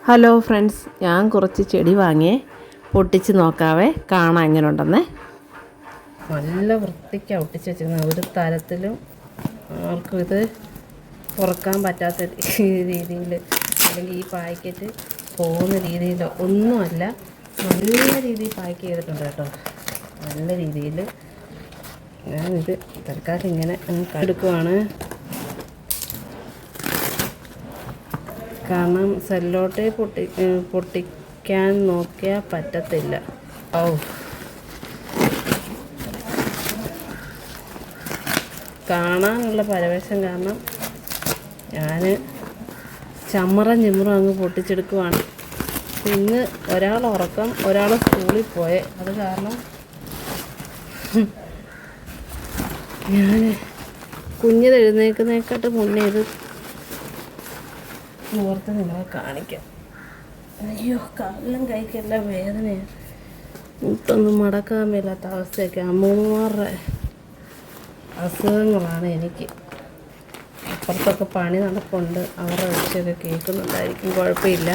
Hello friends, ഞാൻ കുറച്ച് ചെടി വാങ്ങിയേ, പൊട്ടിച്ച് നോക്കാവേ, കാണാൻ എങ്ങനെ ഉണ്ടെന്നേ. നല്ല വൃത്തിക്കാണ് ഒട്ടിച്ച് വെച്ചിരുന്നത്. ഒരു തരത്തിലും ആർക്കും ഇത് തുറക്കാൻ പറ്റാത്ത രീതിയിൽ, അല്ലെങ്കിൽ ഈ പാക്കറ്റ് പോകുന്ന രീതിയിൽ ഒന്നുമല്ല. നല്ല രീതിയിൽ പാക്ക് ചെയ്തിട്ടുണ്ട് കേട്ടോ. നല്ല രീതിയിൽ ഞാനിത് തൽക്കാലം ഇങ്ങനെ എടുക്കുവാണ്. കാരണം സെല്ലോട്ടെ പൊട്ടിക്കാൻ നോക്കിയാൽ പറ്റത്തില്ല. കാണാനുള്ള പരവേശം കാരണം ഞാൻ ചമ്മറം അങ്ങ് പൊട്ടിച്ചെടുക്കുവാണ്. ഇന്ന് ഒരാൾ ഉറക്കം, ഒരാൾ സ്കൂളിൽ പോയെ. അത് കാരണം ഞാൻ കുഞ്ഞിത് എഴുന്നേക്കുന്നതിനെക്കാട്ട് മുന്നേ ഇത് ഓർത്ത് നിങ്ങളെ കാണിക്കാം. അയ്യോ, കാലിലും കൈക്കെല്ലാം വേദനയാണ്. മുട്ടൊന്നും മടക്കാൻ മേലാത്ത അവസ്ഥയൊക്കെ. അമ്മൂമ്മമാരുടെ അസുഖങ്ങളാണ് എനിക്ക്. അപ്പുറത്തൊക്കെ പണി നടപ്പുണ്ട്, അവരുടെ ഒച്ചയൊക്കെ കേൾക്കുന്നുണ്ടായിരിക്കും. കുഴപ്പമില്ല.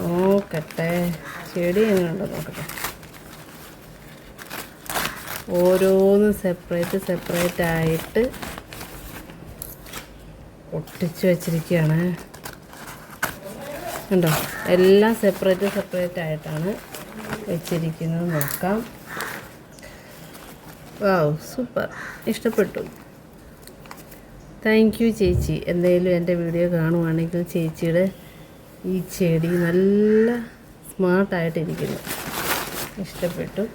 നോക്കട്ടെ ചെടി എങ്ങനെയുണ്ടോ നോക്കട്ടെ. ഓരോന്നും സെപ്പറേറ്റ് ആയിട്ട് ഒട്ടിച്ച് വെച്ചിരിക്കുകയാണ്. കണ്ടോ, എല്ലാം സെപ്പറേറ്റ് ആയിട്ടാണ് വെച്ചിരിക്കുന്നത്. നോക്കാം. വാവ്, സൂപ്പർ, ഇഷ്ടപ്പെട്ടു. താങ്ക് യു ചേച്ചി. എന്തെങ്കിലും എൻ്റെ വീഡിയോ കാണുവാണെങ്കിൽ ചേച്ചിയുടെ ഈ ചെടി നല്ല സ്മാർട്ടായിട്ടിരിക്കുന്നു, ഇഷ്ടപ്പെട്ടു.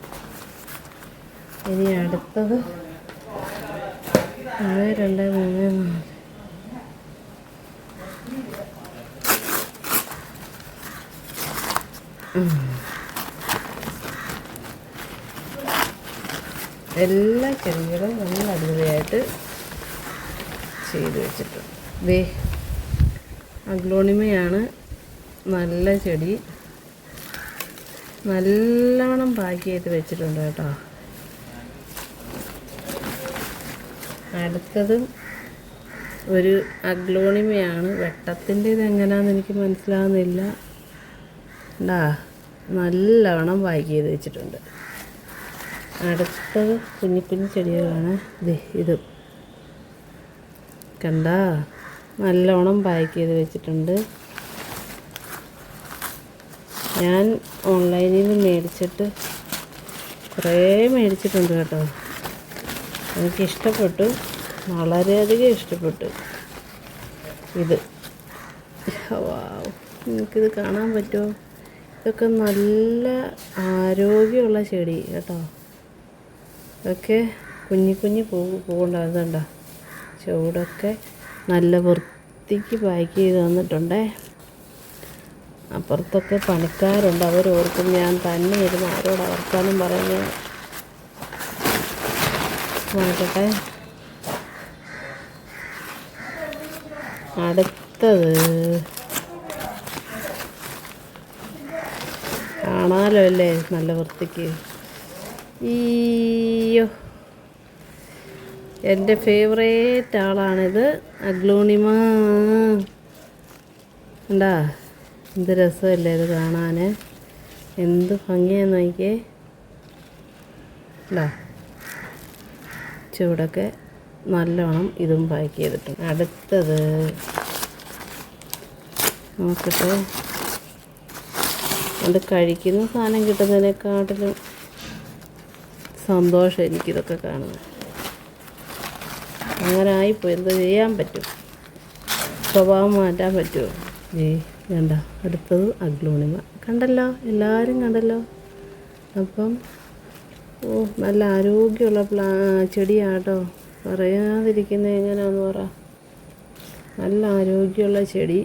ഇനി അടുത്തത് 1 2 3 4 എല്ലാ ചെടികളും നല്ല അടിപൊളിയായിട്ട് ചെയ്ത് വെച്ചിട്ടുണ്ട്. ദേ അഗ്ലോണിമയാണ് നല്ല ചെടി. നല്ലവണ്ണം പാക്ക് ചെയ്ത് വെച്ചിട്ടുണ്ട് കേട്ടോ. അടുത്തതും ഒരു അഗ്ലോണിമയാണ്. വെട്ടത്തിൻ്റെ ഇതെങ്ങനെയാണെന്ന് എനിക്ക് മനസ്സിലാകുന്നില്ല. നല്ലവണ്ണം പാക്ക് ചെയ്ത് വെച്ചിട്ടുണ്ട്. അടുത്തത് കുഞ്ഞു ചെടികളാണ്. ഇത് കണ്ട, നല്ലോണം പാക്ക് ചെയ്ത് വെച്ചിട്ടുണ്ട്. ഞാൻ ഓൺലൈനിൽ നിന്ന് മേടിച്ചിട്ട് കുറേ മേടിച്ചിട്ടുണ്ട് കേട്ടോ. എനിക്കിഷ്ടപ്പെട്ടു, വളരെയധികം ഇഷ്ടപ്പെട്ടു. ഇത് നിങ്ങൾക്കിത് കാണാൻ പറ്റുമോ? ഇതൊക്കെ നല്ല ആരോഗ്യമുള്ള ചെടി കേട്ടോ. ഇതൊക്കെ കുഞ്ഞു പൂവുണ്ടാകുന്നുണ്ടോ. ചൂടൊക്കെ നല്ല വൃത്തിക്ക് പാക്ക് ചെയ്ത് തന്നിട്ടുണ്ടേ. അപ്പുറത്തൊക്കെ പണിക്കാരുണ്ട്. അവരോർക്കും ഞാൻ തന്നെ ഇരുന്ന് ആരോട് അവർക്കാനും പറയുന്നത്. നോക്കട്ടെ. അടുത്തത് കാണാലോ അല്ലേ, നല്ല വൃത്തിക്ക്. ഈയോ, എൻ്റെ ഫേവറേറ്റ് ആളാണിത്, അഗ്ലോണിമ. എന്താ, എന്ത് രസമല്ലേ ഇത് കാണാൻ, എന്ത് ഭംഗിയാന്ന് നോക്കിയേ. ചൂടൊക്കെ നല്ലോണം ഇതും പാക്ക് ചെയ്തിട്ടുണ്ട്. അടുത്തത് നോക്കട്ടെ. അത് കഴിക്കുന്ന സാധനം കിട്ടുന്നതിനെക്കാട്ടിലും സന്തോഷം എനിക്കിതൊക്കെ കാണുന്നത്. അങ്ങനെ ആയിപ്പോയി, എന്താ ചെയ്യാൻ പറ്റും, സ്വഭാവം മാറ്റാൻ പറ്റുമോ? വേണ്ട. അടുത്തത് അഗ്ലോണിമ. കണ്ടല്ലോ, എല്ലാവരും കണ്ടല്ലോ. അപ്പം നല്ല ആരോഗ്യമുള്ള ചെടിയാട്ടോ. പറയാതിരിക്കുന്നത് എങ്ങനെയാണെന്ന് പറ. നല്ല ആരോഗ്യമുള്ള ചെടി.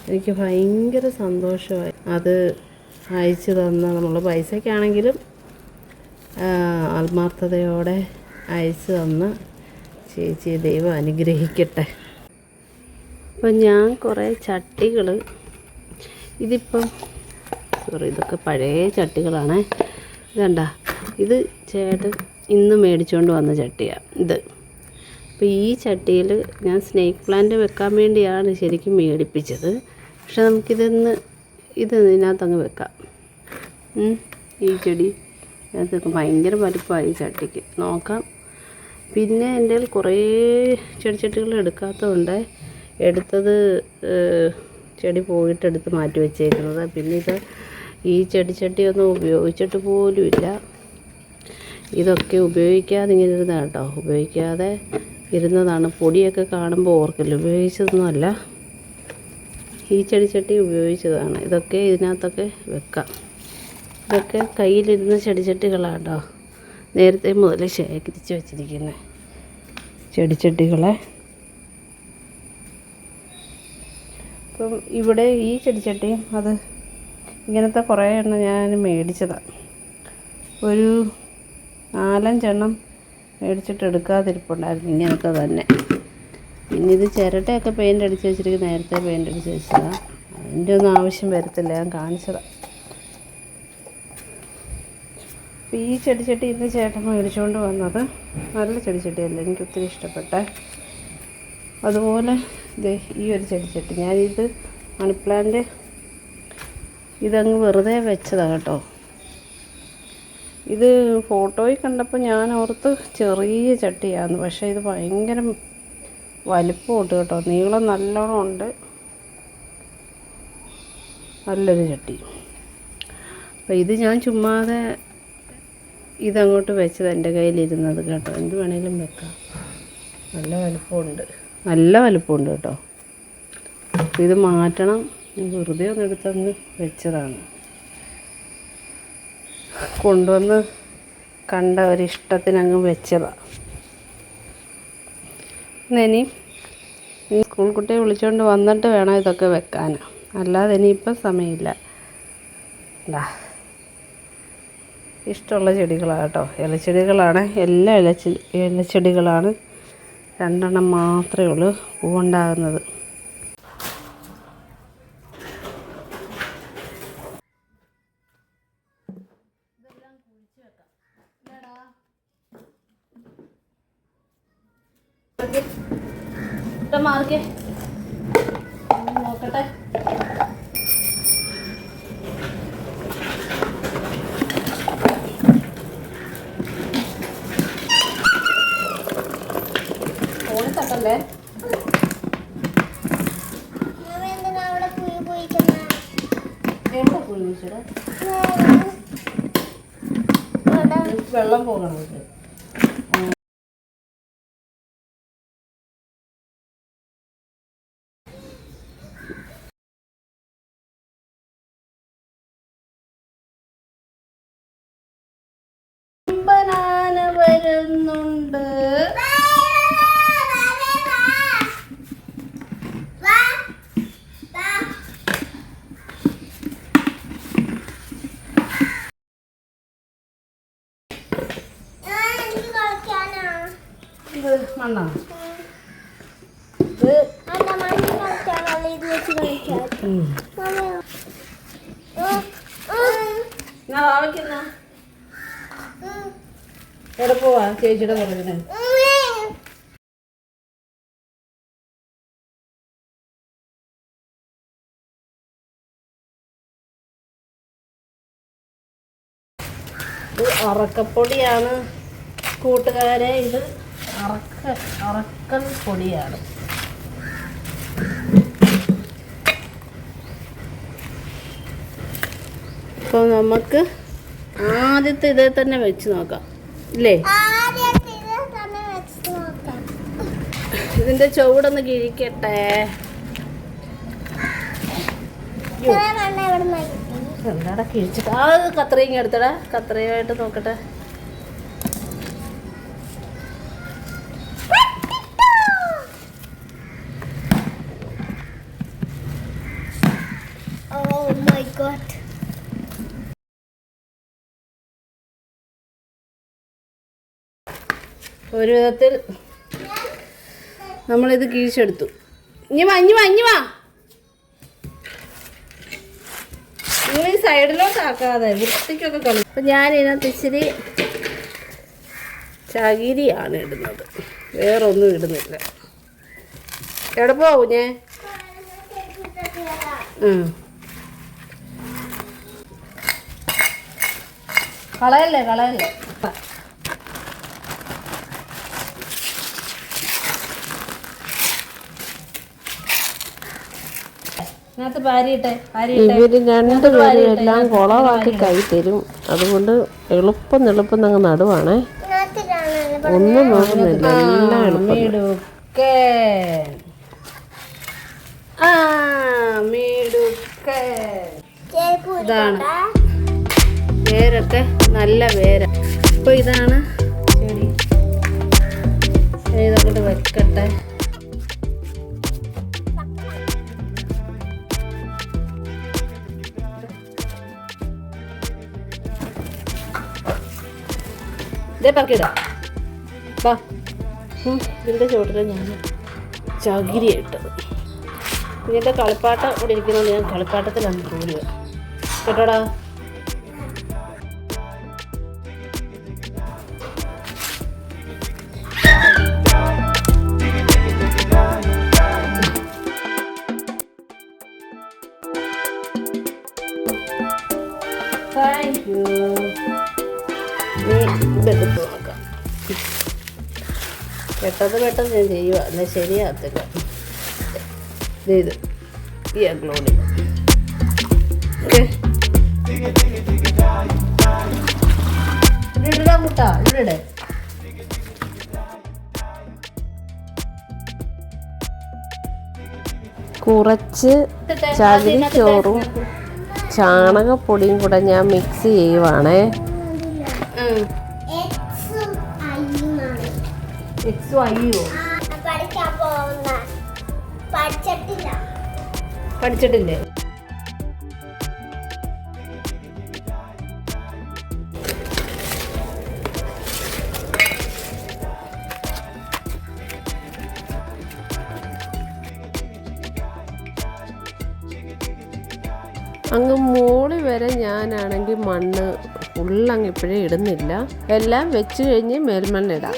എനിക്ക് ഭയങ്കര സന്തോഷമായി അത് അയച്ചു തന്ന, നമ്മൾ പൈസയ്ക്കാണെങ്കിലും ആത്മാർത്ഥതയോടെ അയച്ചു തന്ന ചേച്ചിയെ ദൈവം അനുഗ്രഹിക്കട്ടെ. അപ്പം ഞാൻ കുറേ ചട്ടികൾ, ഇതൊക്കെ പഴയ ചട്ടികളാണ്. ഇതണ്ട, ഇത് ചേട്ടൻ ഇന്ന് മേടിച്ചുകൊണ്ട് വന്ന ചട്ടിയാണ് ഇത്. അപ്പോൾ ഈ ചട്ടിയിൽ ഞാൻ സ്നേക്ക് പ്ലാന്റ് വെക്കാൻ വേണ്ടിയാണ് ശരിക്കും മേടിപ്പിച്ചത്. പക്ഷെ ഇതിനകത്തങ്ങ് വെക്കാം. ഈ ചെടി അതിനകത്ത് ഭയങ്കര വലുപ്പമായി ഈ ചട്ടിക്ക്. നോക്കാം. പിന്നെ എൻ്റെ കയ്യിൽ കുറേ ചെടിച്ചട്ടികൾ എടുക്കാത്തതുകൊണ്ട് എടുത്തത് ചെടി പോയിട്ട് എടുത്ത് മാറ്റി വെച്ചേക്കുന്നത്. പിന്നെ ഈ ചെടിച്ചട്ടിയൊന്നും ഉപയോഗിച്ചിട്ട് പോലുമില്ല. ഇതൊക്കെ ഉപയോഗിക്കാതെ ഇങ്ങനെ ഇരുന്നതാണ് കേട്ടോ. ഉപയോഗിക്കാതെ ഇരുന്നതാണ്. പൊടിയൊക്കെ കാണുമ്പോൾ ഓർക്കില്ല, ഉപയോഗിച്ചതൊന്നുമല്ല. ഈ ചെടിച്ചട്ടി ഉപയോഗിച്ചതാണ്. ഇതൊക്കെ ഇതിനകത്തൊക്കെ വെക്കാം. ഇതൊക്കെ കയ്യിലിരുന്ന ചെടിച്ചട്ടികളാണ് കേട്ടോ. നേരത്തെ മുതൽ ശേഖരിച്ച് വെച്ചിരിക്കുന്ന ചെടിച്ചട്ടികളെ. അപ്പം ഇവിടെ ഈ ചെടിച്ചട്ടിയും അത് ഇങ്ങനത്തെ കുറേ എണ്ണം ഞാൻ മേടിച്ചതാണ്. ഒരു 4-5 എണ്ണം മേടിച്ചിട്ട് എടുക്കാതിരിപ്പുണ്ടായിരുന്നു ഇങ്ങനത്തെ തന്നെ. പിന്നെ ഇത് ചിരട്ടയൊക്കെ പെയിൻ്റ് അടിച്ച് വെച്ചിരിക്കുന്നത് നേരത്തെ പെയിൻ്റ് അടിച്ച് വെച്ചതാണ്. അതിൻ്റെ ഒന്നും ആവശ്യം വരത്തില്ല, ഞാൻ കാണിച്ചതാണ്. അപ്പോൾ ഈ ചെടിച്ചട്ടി ഇന്ന് ചേട്ടൻ മേടിച്ചുകൊണ്ട് വന്നത് നല്ല ചെടിച്ചട്ടിയല്ല, എനിക്ക് ഒത്തിരി ഇഷ്ടപ്പെട്ട. അതുപോലെ ഈ ഒരു ചെടിച്ചട്ടി ഞാനിത് മണി പ്ലാന്റ് ഇതങ്ങ് വെറുതെ വെച്ചതാണ് കേട്ടോ. ഇത് ഫോട്ടോയിൽ കണ്ടപ്പോൾ ഞാൻ ഓർത്ത് ചെറിയ ചട്ടിയാണ്, പക്ഷേ ഇത് ഭയങ്കര വലിപ്പമുണ്ട് കേട്ടോ. നീളം നല്ലോണം ഉണ്ട്. നല്ലൊരു ചട്ടി. അപ്പോൾ ഇത് ഞാൻ ചുമ്മാതെ ഇതങ്ങോട്ട് വെച്ചത് എൻ്റെ കയ്യിലിരുന്നത് കേട്ടോ. എന്ത് വേണേലും വെക്കാം. നല്ല വലിപ്പമുണ്ട് കേട്ടോ. ഇത് മാറ്റണം. വെറുതെ ഒന്ന് എടുത്തങ്ങ് വെച്ചതാണ്. കൊണ്ടുവന്ന് കണ്ട ഒരിഷ്ടത്തിനങ്ങ് വെച്ചതാണ്. ഇനി സ്കൂൾ കുട്ടിയെ വിളിച്ചുകൊണ്ട് വന്നിട്ട് വേണം ഇതൊക്കെ വെക്കാൻ. അല്ലാതെ ഇനിയിപ്പം സമയമില്ല. ഇഷ്ടമുള്ള ചെടികളാണ് കേട്ടോ. ഇലച്ചെടികളാണ്. എല്ലാ ഇലച്ചെടികളാണ്. 2 എണ്ണം മാത്രമേ ഉള്ളൂ പൂവുണ്ടാകുന്നത്. മാർക്കേ നോക്കട്ടെ. ഫോണിൽ തട്ടല്ലേ. എവിടെ പോയി വിളിച്ചടാ? വെള്ളം പോകണം. ബനാന വരുന്നുണ്ട്. ഇത് മണ്ണാണ്. എവിടെ പോവാ ചേച്ചിയുടെ പുറകിന്? ഇത് അറക്കപ്പൊടിയാണ് കൂട്ടുകാരെ. ഇത് അറക്കൽ പൊടിയാണ്. അപ്പോൾ നമുക്ക് ആദ്യത്തെ ഇതേ തന്നെ വെച്ച് നോക്കാം ഇല്ലേ? ഇതിൻ്റെ ചുവടൊന്ന് കിഴിക്കട്ടെ. എന്താടാ കിഴിച്ചിട്ട്? ആ കത്രയും എടുത്തടാ. കത്രയുമായിട്ട് നോക്കട്ടെ. ഒരു വിധത്തിൽ നമ്മളിത് കിഴിച്ചെടുത്തു. ഇനി വാ നിങ്ങൾ ഈ സൈഡിലോട്ട് ആക്കാതെ വൃത്തിക്കൊക്കെ കളി. അപ്പം ഞാൻ ഇതിനകത്ത് ഇച്ചിരി ചകിരിയാണ് ഇടുന്നത്. വേറെ ഒന്നും ഇടുന്നില്ല. എവിടെ പോവാ കുഞ്ഞേ? കളയല്ലേ കളയല്ലേ. ഇവര് രണ്ടുപേരും എല്ലാം കുളമാക്കി കൈ തരും. അതുകൊണ്ട് എളുപ്പം അങ്ങ് നടുവാണേ. ഒന്നും നോക്കുന്നില്ല, എല്ലാം എളുപ്പം. ഇതാണ് വേരൊക്കെ നല്ല വേര. ഇപ്പൊ ഇതാണ് ചെടി. ഇതൊക്കെ വെക്കട്ടെ. ഇതേ പറക്കിടാം. ഇതിൻ്റെ ചുവട്ടിൽ ഞാൻ ചകിരി ഇട്ടത്. ഇതിൻ്റെ കളിപ്പാട്ടം ഇവിടെ ഇരിക്കുന്നത് ഞാൻ കളിപ്പാട്ടത്തിലാണ് കൂടുക കേട്ടോടാ. Thank you. നീ ഇതെടുത്ത് നോക്കാം. പെട്ടെന്ന് ഞാൻ ചെയ്യുക, എന്നാൽ ശരിയാകത്തില്ല. ഇത് ഈ അഗ്ലോണിൽ ഓക്കെ. ഇടാ കൂട്ടാ, ഇവിടെ കുറച്ച് ചകിരിച്ചോറും ചാണകപ്പൊടിയും കൂടെ ഞാൻ മിക്സ് ചെയ്യുവാണേ. പഠിച്ചിട്ടില്ലേ? അങ്ങ് മോളി വരെ ഞാനാണെങ്കിൽ മണ്ണ് ഫുള്ളങ്ങ് ഇപ്പോഴേ ഇടുന്നില്ല. എല്ലാം വെച്ച് കഴിഞ്ഞ് മേൽമണ്ണിടാം.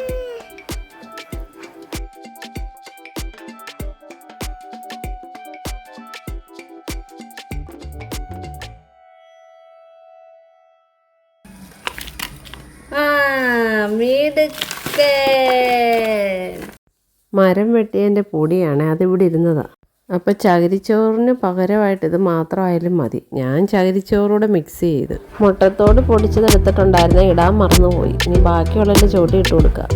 മരം വെട്ടിയതിൻ്റെ പൊടിയാണ്, അതിവിടെ ഇരുന്നതാണ്. അപ്പോൾ ചകിരിച്ചോറിന് പകരമായിട്ട് ഇത് മാത്രമായാലും മതി. ഞാൻ ചകിരിച്ചോറൂടെ മിക്സ് ചെയ്ത് മുട്ടത്തോട് പൊടിച്ചതെടുത്തിട്ടുണ്ടായിരുന്നെ, ഇടാൻ മറന്നുപോയി. ഇനി ബാക്കിയുള്ളതിൻ്റെ ചോട്ടി ഇട്ട് കൊടുക്കുക.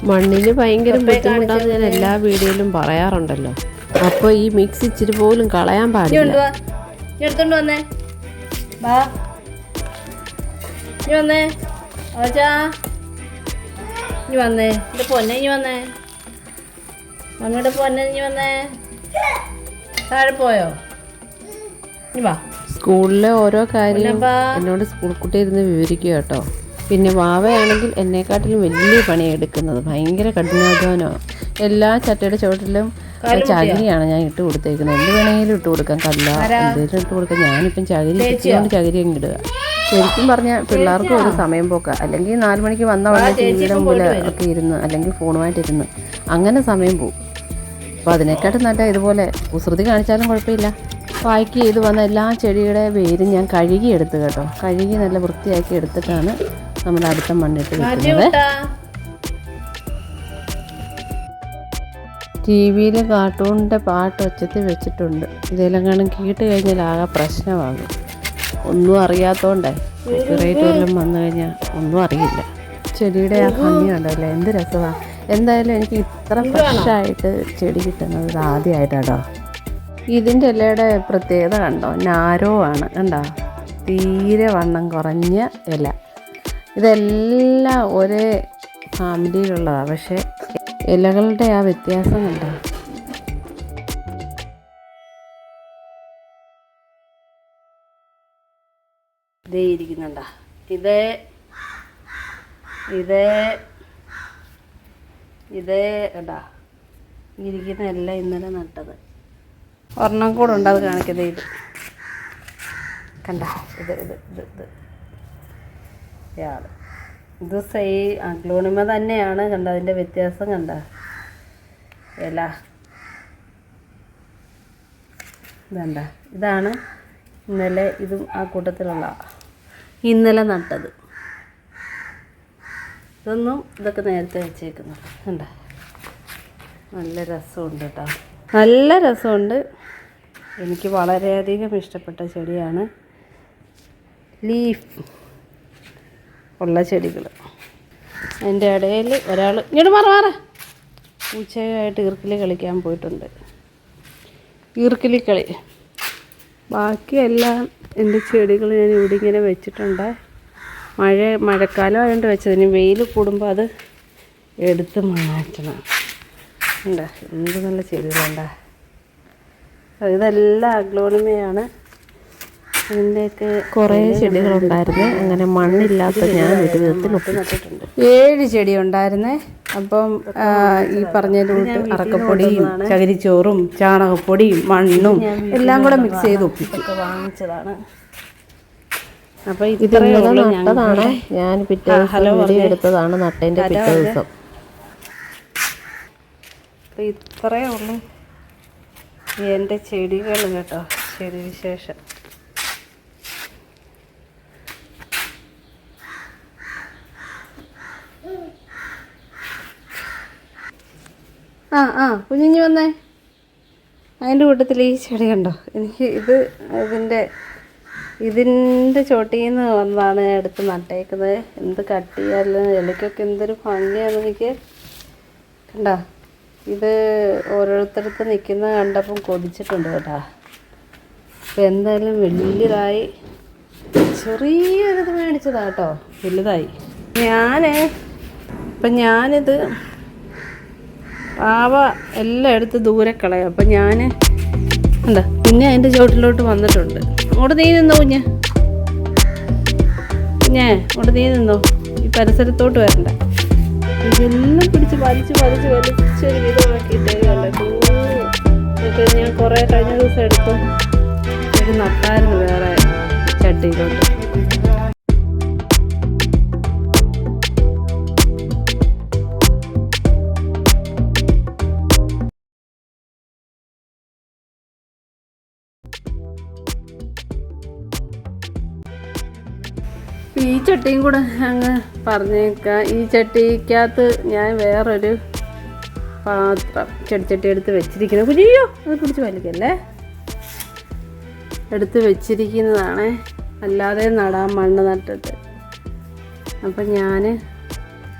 മണ്ണിന് ഭയങ്കര ബുദ്ധിമുട്ടാന്ന് ഞാൻ എല്ലാ വീഡിയോയിലും പറയാറുണ്ടല്ലോ. അപ്പോൾ ഈ മിക്സ് ഇച്ചിരി പോലും കളയാൻ പാടില്ല. എടുത്തോണ്ട് വന്നേ, വാ ഇനി വന്നേ, ഓച്ചാ ഇനി വന്നേ, എൻ്റെ പൊന്നെ ഇനി വന്നേ, മമ്മിയുടെ പൊന്നെ ഇനി വന്നേ. താഴെ പോയോ? ഇനി വാ. സ്കൂളിലെ ഓരോ കാര്യം എന്നോട് സ്കൂൾ കുട്ടി ഇരുന്ന് വിവരിക്കുക കേട്ടോ. പിന്നെ വാവയാണെങ്കിൽ എന്നെക്കാട്ടിലും വലിയ പണിയാണ് എടുക്കുന്നത്. ഭയങ്കര കഠിനാധ്വാനമാണ്. എല്ലാ ചട്ടയുടെ ചുവട്ടിലും ചകിരിയാണ് ഞാൻ ഇട്ട് കൊടുത്തേക്കുന്നത്. എന്ത് വേണമെങ്കിലും ഇട്ട് കൊടുക്കാം, കല്ല എന്തെങ്കിലും ഇട്ട് കൊടുക്കാം. ഞാനിപ്പം ചകിരി കിട്ടിയോണ്ട് ചകിരി അങ്ങ് ഇടുക. ശരിക്കും പറഞ്ഞാൽ പിള്ളേർക്കും ഒരു സമയം പോക്കാം. അല്ലെങ്കിൽ 4 മണിക്ക് വന്ന ഉടനെ ടിവിയുടെ മുമ്പിൽ ഒക്കെ ഇരുന്ന് അല്ലെങ്കിൽ ഫോണുമായിട്ടിരുന്ന് അങ്ങനെ സമയം പോകും. അപ്പോൾ അതിനെക്കാട്ടും നല്ല ഇതുപോലെ കുസൃതി കാണിച്ചാലും കുഴപ്പമില്ല. പായ്ക്ക് ചെയ്ത് വന്ന എല്ലാ ചെടിയുടെ വേരും ഞാൻ കഴുകി എടുത്ത് കേട്ടോ. കഴുകി നല്ല വൃത്തിയാക്കി എടുത്തിട്ടാണ് നമ്മൾ അടുത്ത മണ്ണിട്ട് വെക്കുന്നത്. ടി വിയിൽ കാർട്ടൂണിൻ്റെ പാട്ട് ഒച്ചത്തിൽ വെച്ചിട്ടുണ്ട്. ഇതെല്ലാം കാണും കേട്ട് കഴിഞ്ഞാൽ ആകെ പ്രശ്നമാകും. ഒന്നും അറിയാത്തതുകൊണ്ടേ കോപ്പിറൈറ്റ് വല്ലതും വന്നു കഴിഞ്ഞാൽ ഒന്നും അറിയില്ല. ചെടിയുടെ ആ ഭംഗി ഉണ്ടല്ലേ, എന്ത് രസമാണ്. എന്തായാലും എനിക്ക് ഇത്ര ഫ്രഷായിട്ട് ചെടി കിട്ടുന്നത് ഇത് ആദ്യമായിട്ടാട്ടോ. ഇതിൻ്റെ ഇലയുടെ പ്രത്യേകത കണ്ടോ, നാരോ ആണ് കണ്ടോ, തീരെ വണ്ണം കുറഞ്ഞ ഇല. ഇതെല്ലാം ഒരേ ഫാമിലിയിലുള്ളതാണ്, പക്ഷേ ഇലകളുടെ ആ വ്യത്യാസം കണ്ടോ. ഇതേ ഇരിക്കുന്നുണ്ടോ, ഇത് ഇതേ ഇടാ ഇരിക്കുന്ന എല്ലാം ഇന്നലെ നട്ടത്. ഒരെണ്ണം കൂടെ ഉണ്ട്, അത് കാണിക്കുന്നത്. ഇത് കണ്ട, ഇത് ഇത് അഗ്ലോണിമ തന്നെയാണ്. കണ്ട അതിൻ്റെ വ്യത്യാസം കണ്ട ഇല ഇതണ്ട. ഇതാണ് ഇന്നലെ, ഇതും ആ കൂട്ടത്തിലുള്ള ഇന്നലെ നട്ടത്. ഇതൊക്കെ നേരത്തെ വെച്ചേക്കുന്നത് കണ്ട. നല്ല രസമുണ്ട് കേട്ടോ, നല്ല രസമുണ്ട്. എനിക്ക് വളരെയധികം ഇഷ്ടപ്പെട്ട ചെടിയാണ് ലീഫ് ഉള്ള ചെടികൾ. അതിൻ്റെ ഇടയിൽ ഒരാൾ ഇങ്ങോട്ട് മാറ പൂച്ചയായിട്ട് ഈർക്കിലി കളിക്കാൻ പോയിട്ടുണ്ട്. ഈർക്കിലി കളി. ബാക്കിയെല്ലാം എൻ്റെ ചെടികൾ ഞാൻ ഇവിടെ ഇങ്ങനെ വെച്ചിട്ടുണ്ട്. മഴക്കാലം ആയതുകൊണ്ട് വെച്ചത്. ഇനി വെയിൽ കൂടുമ്പോൾ അത് എടുത്ത് മാറ്റണം. ഉണ്ടാ എന്ത് നല്ല ചെടികളുണ്ടാ. ഇതെല്ലാം അഗ്ലോണിമയാണ്. അതിൻ്റെയൊക്കെ കുറേ ചെടികളുണ്ടായിരുന്നു. അങ്ങനെ മണ്ണില്ലാത്ത ഞാൻ ഒരു വിധത്തിൽ നട്ടിട്ടുണ്ട്. 7 ചെടി ഉണ്ടായിരുന്നേ. അപ്പം ഈ പറഞ്ഞതിലൂട്ട് അറക്കപ്പൊടിയും ചകിരിച്ചോറും ചാണകപ്പൊടിയും മണ്ണും എല്ലാം കൂടെ മിക്സ് ചെയ്ത് ഒപ്പിച്ചൊക്കെ വാങ്ങിച്ചതാണ്. അപ്പം നട്ടതാണ്. ഞാൻ പിറ്റേ ദിവസം എടുത്തതാണ് നട്ടതിൻ്റെ പിറ്റേ ദിവസം. അപ്പം ഇത്രയേ ഉള്ളൂ എൻ്റെ ചെടികൾ കേട്ടോ. ചെടി വിശേഷം. കുഞ്ഞിഞ്ഞ് വന്നേ. അതിൻ്റെ കൂട്ടത്തിൽ ഈ ചെടി കണ്ടോ. എനിക്ക് ഇതിൻ്റെ ചോട്ടിൽ നിന്ന് വന്നതാണ് ഞാൻ എടുത്ത് നട്ടേക്കുന്നത്. എന്ത് കട്ടിയാലും ഇലയ്ക്കൊക്കെ എന്തൊരു ഭംഗിയാണ് എനിക്ക്. കണ്ടോ, ഇത് ഓരോരുത്തരത്ത് നിൽക്കുന്ന കണ്ടപ്പം കൊതിച്ചിട്ടുണ്ട് കേട്ടോ. അപ്പം എന്തായാലും വലിയതായി. ചെറിയൊരിത് മേടിച്ചതാണ് കേട്ടോ, വലുതായി. ഞാനിത് പാവ എല്ലാം എടുത്ത് ദൂരെ കളയാം. അപ്പം ഞാൻ എന്താ പിന്നെ അതിൻ്റെ ചോട്ടിലോട്ട് വന്നിട്ടുണ്ട്. അങ്ങോട്ട് നീ നിന്നോ കുഞ്ഞ്, അങ്ങോട്ട് നീ നിന്നോ. ഈ പരിസരത്തോട്ട് വരണ്ട. ഇതെല്ലാം പിടിച്ച് വലിച്ചൊരു വിധമാക്കിയിട്ടേക്കല്ലോ. ഞാൻ കുറേ കഴിഞ്ഞ ദിവസം എടുത്തു ഒരു നട്ടായിരുന്നു വേറെ ചട്ടിയിലോട്ട്. ഈ ചട്ടിയും കൂടെ അങ്ങ് പറഞ്ഞേക്കാം. ഈ ചട്ടിക്കകത്ത് ഞാൻ വേറൊരു പാത്രം ചെടിച്ചട്ടി എടുത്ത് വെച്ചിരിക്കുന്നത്. കുഞ്ഞിയോ അത് പിടിച്ച് വലിക്കല്ലേ. എടുത്ത് വെച്ചിരിക്കുന്നതാണ്, അല്ലാതെ നടാൻ മണ്ണ് നട്ടിട്ട്. അപ്പം ഞാൻ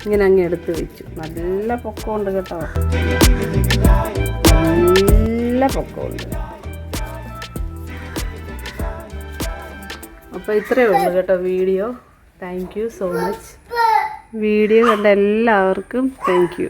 ഇങ്ങനെ അങ്ങ് എടുത്ത് വെച്ചു. നല്ല പൊക്കമുണ്ട് കേട്ടോ, നല്ല പൊക്കമുണ്ട്. അപ്പോൾ ഇത്രയേ ഉള്ളൂ കേട്ടോ video. Thank you so much. Video കണ്ട എല്ലാവർക്കും താങ്ക് യു.